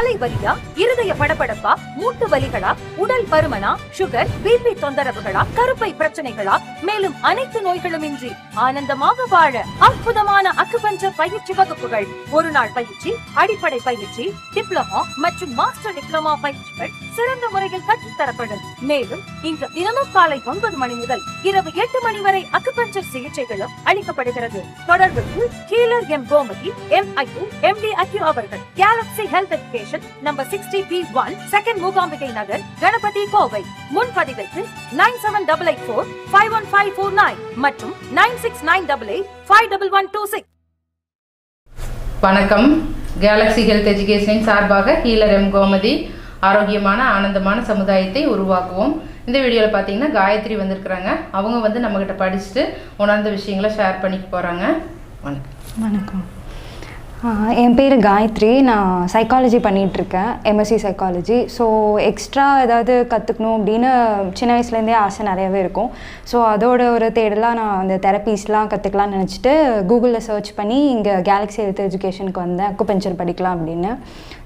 தலைவலியா, இருதய படபடப்பா, மூட்டு வலிகளா, உடல் பருமனா, சுகர், பிபி தொந்தரவுகளா, கருப்பை பிரச்சனைகளா, மேலும் அனைத்து நோய்களும் இன்றி ஆனந்தமாக வாழ அற்புதமான அக்குபஞ்சர் பயிற்சி வகுப்புகள். ஒரு நாள் பயிற்சி, அடிப்படை பயிற்சி, டிப்ளமோ மற்றும் மாஸ்டர் டிப்ளமோ பயிற்சிகள் சிறந்த முறையில் கற்றுத்தரப்படும். மேலும் இங்கு தினமும் காலை 9 மணி முதல் இரவு 8 மணி வரை அக்குபஞ்சர் சிகிச்சைகளும் அளிக்கப்படுகிறது. தொடர்புக்கு healer M Gomathi, MIU, MD acu அவர்கள். Galaxy health education number 60B1, second Mookambigai Nagar, Ganapathy, Kovai. முன்பதிவிற்கு 9784515549 மற்றும் 9698851126. வணக்கம். கேலக்ஸி ஹெல்த் எஜுகேஷனின் சார்பாக ஹீலர் எம் கோமதி. ஆரோக்கியமான ஆனந்தமான சமுதாயத்தை உருவாக்குவோம். இந்த வீடியோவில் பார்த்தீங்கன்னா காயத்ரி வந்திருக்கிறாங்க. அவங்க வந்து நம்மக்கிட்ட படிச்சுட்டு உணர்ந்த விஷயங்களை ஷேர் பண்ணிக்க போகிறாங்க. வணக்கம். வணக்கம். என் பேர் காயத்ரி. நான் சைக்காலஜி பண்ணிகிட்ருக்கேன், MSc சைக்காலஜி. ஸோ எக்ஸ்ட்ரா ஏதாவது கற்றுக்கணும் அப்படின்னு சின்ன வயசுலேருந்தே ஆசை நிறையவே இருக்கும். ஸோ அதோட ஒரு தேடலாம் நான் அந்த தெரப்பீஸ்லாம் கற்றுக்கலாம்னு நினச்சிட்டு கூகுளில் சர்ச் பண்ணி இங்கே கேலக்ஸி ஹெல்த் எஜுகேஷனுக்கு வந்தேன், அக்குபஞ்சர் படிக்கலாம் அப்படின்னு.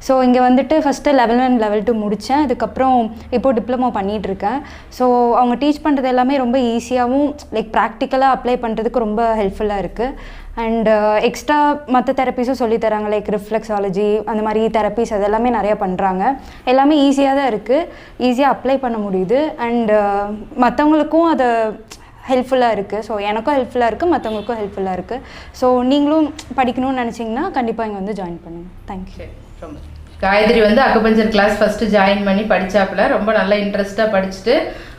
ஸோ இங்கே வந்துட்டு ஃபஸ்ட்டு லெவல் 1 லெவல் 2 முடித்தேன். அதுக்கப்புறம் இப்போது டிப்ளமோ பண்ணிகிட்ருக்கேன். ஸோ அவங்க டீச் பண்ணுறது எல்லாமே ரொம்ப ஈஸியாகவும் ப்ராக்டிக்கலாக அப்ளை பண்ணுறதுக்கு ரொம்ப ஹெல்ப்ஃபுல்லாக இருக்குது. அண்ட் எக்ஸ்ட்ரா மற்ற தெரப்பீஸும் சொல்லித்தராங்க, ரிஃப்ளெக்ஸாலஜி அந்த மாதிரி தெரப்பீஸ் அதெல்லாமே நிறையா பண்ணுறாங்க. எல்லாமே ஈஸியாக தான் இருக்குது, ஈஸியாக அப்ளை பண்ண முடியுது. அண்டு மற்றவங்களுக்கும் அது ஹெல்ப்ஃபுல்லாக இருக்குது. ஸோ எனக்கும் ஹெல்ப்ஃபுல்லாக இருக்குது, மற்றவங்களுக்கும் ஹெல்ப்ஃபுல்லாக இருக்குது. ஸோ நீங்களும் படிக்கணும்னு நினச்சிங்கன்னா கண்டிப்பாக இங்கே வந்து ஜாயின் பண்ணுங்கள். தேங்க்யூ. காயத்ரி வந்து அக்குபஞ்சர் கிளாஸ் ஃபஸ்ட்டு ஜாயின் பண்ணி படித்தாப்புல ரொம்ப நல்லா இன்ட்ரெஸ்ட்டாக படிச்சுட்டு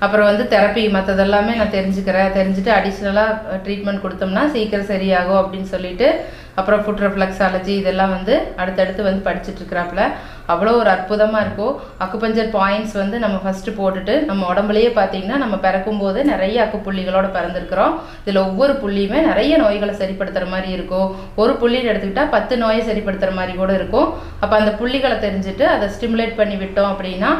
அப்புறம் வந்து தெரப்பி மற்றதெல்லாமே நான் தெரிஞ்சுட்டு அடிஷ்னலாக ட்ரீட்மெண்ட் கொடுத்தோம்னா சீக்கிரம் சரியாகும் அப்படின்னு சொல்லிட்டு அப்புறம் ஃபுட் ரெஃப்ளெக்ஸாலஜி இதெல்லாம் வந்து அடுத்தடுத்து வந்து படிச்சுட்டு இருக்கிறாப்புல. அவ்வளோ ஒரு அற்புதமாக இருக்கும். அக்குபஞ்சர் பாயிண்ட்ஸ் வந்து நம்ம ஃபஸ்ட்டு போட்டுட்டு நம்ம உடம்புலையே பார்த்தீங்கன்னா நம்ம பிறக்கும் போது நிறைய அக்குப்புள்ளிகளோட பிறந்திருக்கிறோம். இதில் ஒவ்வொரு புள்ளியுமே நிறைய நோய்களை சரிப்படுத்துகிற மாதிரி இருக்கும். ஒரு புள்ளின்னு எடுத்துக்கிட்டால் 10 நோயை சரிப்படுத்துகிற மாதிரி கூட இருக்கும். அப்போ அந்த புள்ளிகளை தெரிஞ்சுட்டு அதை ஸ்டிமுலேட் பண்ணி விட்டோம் அப்படின்னா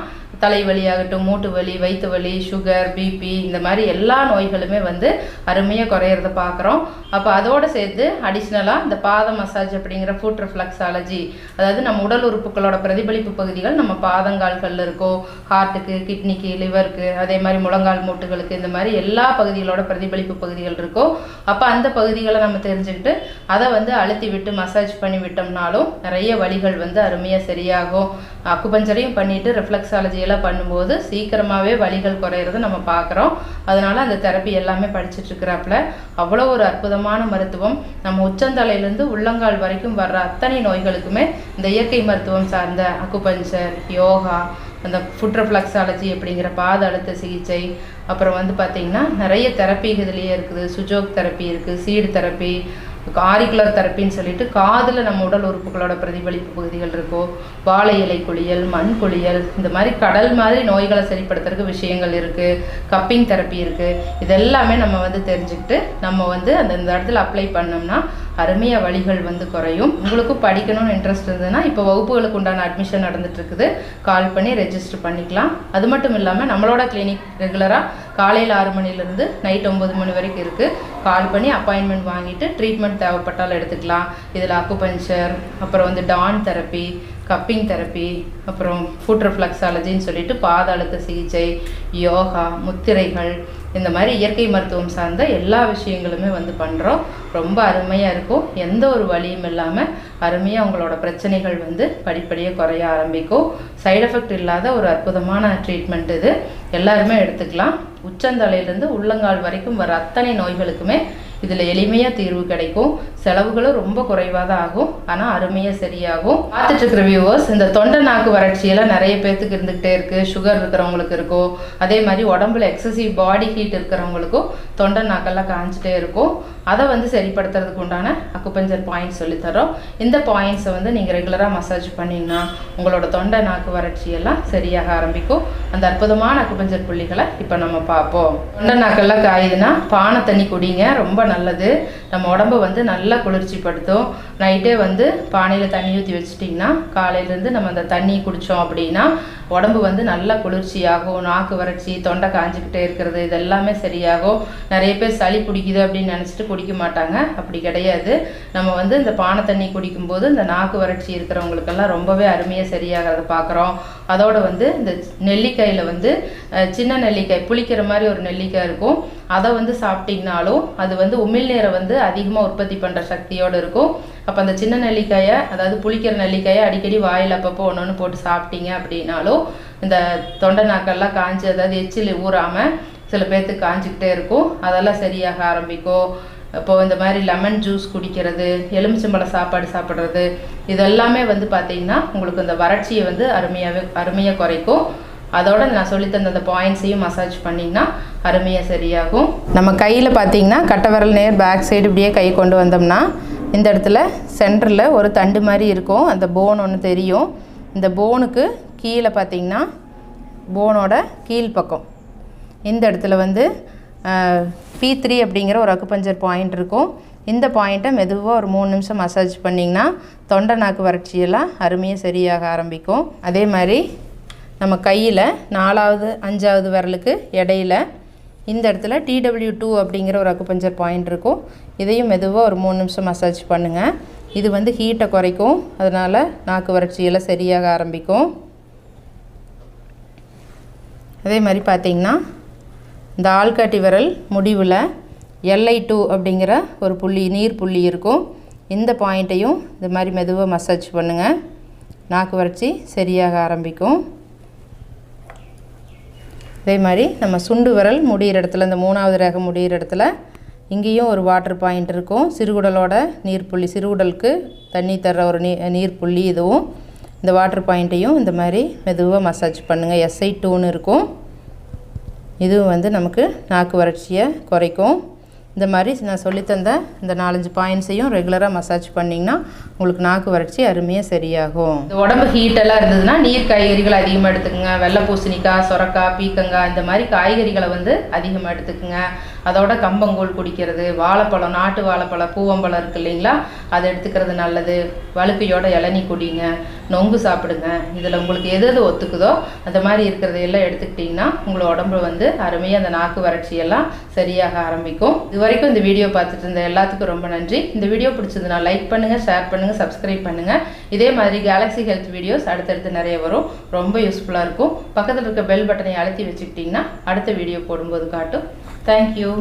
தலைவலியாகட்டும், மூட்டு வலி, வயிற்று வலி, சுகர், பிபி இந்த மாதிரி எல்லா நோய்களுமே வந்து அருமையாக குறையிறத பார்க்குறோம். அப்போ அதோடு சேர்த்து அடிஷ்னலாக இந்த பாத மசாஜ் அப்படிங்கிற ஃபுட் ரெஃப்ளெக்ஸாலஜி, அதாவது நம்ம உடல் உறுப்புகளோட பிரதிபலிப்பு பகுதிகள் நம்ம பாதங்கால்களில் இருக்கோ, ஹார்ட்டுக்கு, கிட்னிக்கு, லிவருக்கு, அதே மாதிரி முழங்கால் மூட்டுகளுக்கு, இந்த மாதிரி எல்லா பகுதிகளோட பிரதிபலிப்பு பகுதிகள் இருக்கோ. அப்போ அந்த பகுதிகளை நம்ம தெரிஞ்சுக்கிட்டு அதை வந்து அழுத்தி விட்டு மசாஜ் பண்ணி விட்டோம்னாலும் நிறைய வலிகள் வந்து அருமையாக சரியாகும். அக்குபஞ்சரையும் பண்ணிவிட்டு ரெஃப்ளெக்ஸாலஜி பண்ணும்போது சீக்கிரமாகவே வலிகள் குறையிறது நம்ம பார்க்குறோம். அதனால அந்த தெரப்பி எல்லாமே படிச்சுட்டு இருக்கிறாப்புல. அவ்வளோ ஒரு அற்புதமான மருத்துவம். நம்ம உச்சந்தலையிலேருந்து உள்ளங்கால் வரைக்கும் வர்ற அத்தனை நோய்களுக்குமே இந்த இயற்கை மருத்துவம் சார்ந்த அக்குபஞ்சர், யோகா, அந்த ஃபுட் ரெஃப்ளெக்ஸாலஜி அப்படிங்கிற பாத அழுத்த சிகிச்சை, அப்புறம் வந்து பார்த்திங்கன்னா நிறைய தெரப்பி இதுலேயே இருக்குது. சுஜோக் தெரப்பி இருக்குது, சீடு தெரப்பி, ஆரிகுலர் தெரப்பின்னு சொல்லிட்டு காதில் நம்ம உடல் உறுப்புகளோட பிரதிபலிப்பு பகுதிகள் இருக்கும். வாழை இலை குளியல், மண் குளியல், இந்த மாதிரி கடல் மாதிரி நோய்களை சரிப்படுத்துறதுக்கு விஷயங்கள் இருக்குது. கப்பிங் தெரப்பி இருக்குது. இதெல்லாமே நம்ம வந்து தெரிஞ்சுக்கிட்டு நம்ம வந்து அந்த இடத்துல அப்ளை பண்ணோம்னா அருமையாக வலிகள் வந்து குறையும். உங்களுக்கும் படிக்கணும்னு இன்ட்ரெஸ்ட் இருந்ததுன்னா இப்போ வகுப்புகளுக்கு உண்டான அட்மிஷன் நடந்துட்டுருக்குது. கால் பண்ணி ரெஜிஸ்டர் பண்ணிக்கலாம். அது மட்டும் இல்லாமல் நம்மளோட கிளினிக் ரெகுலராக காலையில் 6 மணிலேருந்து நைட் 9 மணி வரைக்கும் இருக்குது. கால் பண்ணி அப்பாயின்மெண்ட் வாங்கிட்டு ட்ரீட்மெண்ட் தேவைப்பட்டாலும் எடுத்துக்கலாம். இதில் அக்குபஞ்சர், அப்புறம் வந்து டான் தெரப்பி, கப்பிங் தெரப்பி, அப்புறம் ஃபுட் ரெஃப்ளெக்ஸாலஜின்னு சொல்லிட்டு பாத அழுத்த சிகிச்சை, யோகா, முத்திரைகள், இந்த மாதிரி இயற்கை மருத்துவம் சார்ந்த எல்லா விஷயங்களுமே வந்து பண்ணுறோம். ரொம்ப அருமையாக இருக்கும். எந்த ஒரு வலியும் இல்லாமல் அருமையாக உங்களோட பிரச்சனைகள் வந்து படிப்படியாக குறைய ஆரம்பிக்கும். சைடு எஃபெக்ட் இல்லாத ஒரு அற்புதமான ட்ரீட்மெண்ட் இது. எல்லாருமே எடுத்துக்கலாம். உச்சந்தலையிலேருந்து உள்ளங்கால் வரைக்கும் வர அத்தனை நோய்களுக்குமே இதில் எளிமையாக தீர்வு கிடைக்கும். செலவுகளும் ரொம்ப குறைவாக தான் ஆகும், ஆனால் அருமையாக சரியாகும். பார்த்துட்டு இருக்கிற வியூவர்ஸ், இந்த தொண்டை நாக்கு வறட்சியெல்லாம் நிறைய பேர்த்துக்கு இருந்துக்கிட்டே இருக்குது. சுகர் இருக்கிறவங்களுக்கு இருக்கும், அதே மாதிரி உடம்புல எக்ஸசிவ் பாடி ஹீட் இருக்கிறவங்களுக்கும் தொண்டை நாக்கெல்லாம் காஞ்சிட்டே இருக்கும். அதை வந்து சரிப்படுத்துறதுக்கு உண்டான அக்குபஞ்சர் பாயிண்ட்ஸ் சொல்லித்தரோம். இந்த பாயிண்ட்ஸை வந்து நீங்கள் ரெகுலராக மசாஜ் பண்ணிங்கன்னா உங்களோட தொண்டை நாக்கு வறட்சியெல்லாம் சரியாக ஆரம்பிக்கும். அந்த அற்புதமான அக்குபஞ்சர் புள்ளிகளை இப்போ நம்ம பார்ப்போம். தொண்டை நாக்கெல்லாம் காயுதுன்னா பானை தண்ணி குடிங்க, ரொம்ப நல்லது. நம்ம உடம்பு வந்து நல்ல நல்லா குளிர்ச்சிப்படுத்தும். நைட்டே வந்து பானையில் தண்ணி ஊற்றி வச்சிட்டிங்கன்னா காலையிலேருந்து நம்ம அந்த தண்ணி குடித்தோம் அப்படின்னா உடம்பு வந்து நல்லா குளிர்ச்சியாகும். நாக்கு வறட்சி, தொண்டை காஞ்சிக்கிட்டே இருக்கிறது இதெல்லாமே சரியாகும். நிறைய பேர் சளி பிடிக்குது அப்படின்னு நினச்சிட்டு குடிக்க மாட்டாங்க. அப்படி கிடையாது. நம்ம வந்து இந்த பானை தண்ணி குடிக்கும்போது இந்த நாக்கு வறட்சி இருக்கிறவங்களுக்கெல்லாம் ரொம்பவே அருமையாக சரியாகிறத பார்க்குறோம். அதோடு வந்து இந்த நெல்லிக்காயில் வந்து சின்ன நெல்லிக்காய் புளிக்கிற மாதிரி ஒரு நெல்லிக்காய் இருக்கும். அதை வந்து சாப்பிட்டிங்கனாலும் அது வந்து உமிழ்நீரை வந்து அதிகமாக உற்பத்தி பண்ணுற சக்தியோடு இருக்கும். அப்போ அந்த சின்ன நெல்லிக்காயை, அதாவது புளிக்கிற நெல்லிக்காயை அடிக்கடி வாயில் அப்பப்போ ஒன்று ஒன்று போட்டு சாப்பிட்டீங்க அப்படின்னாலும் இந்த தொண்டை நாக்கெல்லாம் காஞ்சி, அதாவது எச்சில் ஊறாமல் சில பேர்த்துக்கு காஞ்சிக்கிட்டே இருக்கும், அதெல்லாம் சரியாக ஆரம்பிக்கும். இப்போது இந்த மாதிரி லெமன் ஜூஸ் குடிக்கிறது, எலுமிச்சம்பழம் சாப்பாடு சாப்பிட்றது இதெல்லாமே வந்து பார்த்திங்கன்னா உங்களுக்கு இந்த வறட்சியை வந்து அருமையாக குறைக்கும். அதோட நான் சொல்லித்தந்த அந்த பாயிண்ட்ஸையும் மசாஜ் பண்ணிங்கன்னா அருமையாக சரியாகும். நம்ம கையில் பார்த்திங்கன்னா கட்டை விரல் நேர் பேக் சைடு இப்படியே கை கொண்டு வந்தோம்னா இந்த இடத்துல சென்டரில் ஒரு தண்டு மாதிரி இருக்கும். அந்த போன் ஒன்று தெரியும். இந்த போனுக்கு கீழே பார்த்திங்கன்னா போனோட கீழ்ப்பக்கம் இந்த இடத்துல வந்து P3 அப்படிங்கிற ஒரு அக்குபஞ்சர் பாயிண்ட் இருக்கும். இந்த பாயிண்ட்டை மெதுவாக ஒரு 3 நிமிஷம் மசாஜ் பண்ணிங்கன்னா தொண்டை நாக்கு வறட்சியெல்லாம் அருமையாக சரியாக ஆரம்பிக்கும். அதே மாதிரி நம்ம கையில் 4வது 5வது விரலுக்கு இடையில இந்த இடத்துல TW2 அப்படிங்கிற ஒரு அக்குபஞ்சர் பாயிண்ட் இருக்கும். இதையும் மெதுவாக ஒரு 3 நிமிஷம் மசாஜ் பண்ணுங்கள். இது வந்து ஹீட்டை குறைக்கும். அதனால் நாக்கு வறட்சியெல்லாம் சரியாக ஆரம்பிக்கும். அதே மாதிரி பார்த்திங்கன்னா இந்த ஆள்காட்டி விரல் முடிவில் LI2 அப்படிங்கிற ஒரு புள்ளி, நீர் புள்ளி இருக்கும். இந்த பாயிண்ட்டையும் இந்த மாதிரி மெதுவாக மசாஜ் பண்ணுங்கள். நாக்கு வறட்சி சரியாக ஆரம்பிக்கும். அதே மாதிரி நம்ம சுண்டு விரல் முடிகிற இடத்துல, இந்த 3வது ரேகை முடிகிற இடத்துல இங்கேயும் ஒரு வாட்டர் பாயிண்ட் இருக்கும். சிறுகுடலோட நீர்ப்புள்ளி, சிறுகுடலுக்கு தண்ணி தர்ற ஒரு நீர்ப்புள்ளி இதுவும். இந்த வாட்டர் பாயிண்ட்டையும் இந்த மாதிரி மெதுவாக மசாஜ் பண்ணுங்கள். SI2ன்னு இருக்கும். இதுவும் வந்து நமக்கு நாக்கு வறட்சியை குறைக்கும். இந்த மாதிரி நான் சொல்லித்தந்த இந்த 4-5 பாயிண்ட்ஸையும் ரெகுலராக மசாஜ் பண்ணிங்கன்னா உங்களுக்கு நாக்கு வறட்சி அருமையாக சரியாகும். இந்த உடம்பு ஹீட்டெல்லாம் இருந்ததுன்னா நீர் காய்கறிகள் அதிகமாக எடுத்துக்கோங்க. வெள்ளை பூசணிக்காய், சொரக்காய், பீக்கங்காய் இந்த மாதிரி காய்கறிகளை வந்து அதிகமாக எடுத்துக்கோங்க. அதோட கம்பங்கூழ் குடிக்கிறது, வாழைப்பழம், நாட்டு வாழைப்பழம், பூவம்பழம் இருக்குது இல்லைங்களா, அதை எடுத்துக்கிறது நல்லது. வழுக்கையோட இளநீ குடிங்க, நொங்கு சாப்பிடுங்க. இதில் உங்களுக்கு எது எது ஒத்துக்குதோ அந்த மாதிரி இருக்கிறதையெல்லாம் எடுத்துக்கிட்டிங்கன்னா உங்களோட உடம்பு வந்து அருமையாக அந்த நாக்கு வறட்சியெல்லாம் சரியாக ஆரம்பிக்கும். இது வரைக்கும் இந்த வீடியோ பார்த்துட்டு இருந்த எல்லாத்துக்கும் ரொம்ப நன்றி. இந்த வீடியோ பிடிச்சதுன்னா லைக் பண்ணுங்கள், ஷேர் பண்ணுங்கள், சப்ஸ்கிரைப் பண்ணுங்கள். இதே மாதிரி கேலக்ஸி ஹெல்த் வீடியோஸ் அடுத்தடுத்து நிறைய வரும். ரொம்ப யூஸ்ஃபுல்லாக இருக்கும். பக்கத்தில் இருக்க பெல் பட்டனை அழுத்தி வச்சுக்கிட்டிங்கன்னா அடுத்த வீடியோ போடும்போது காட்டும். தேங்க்யூ.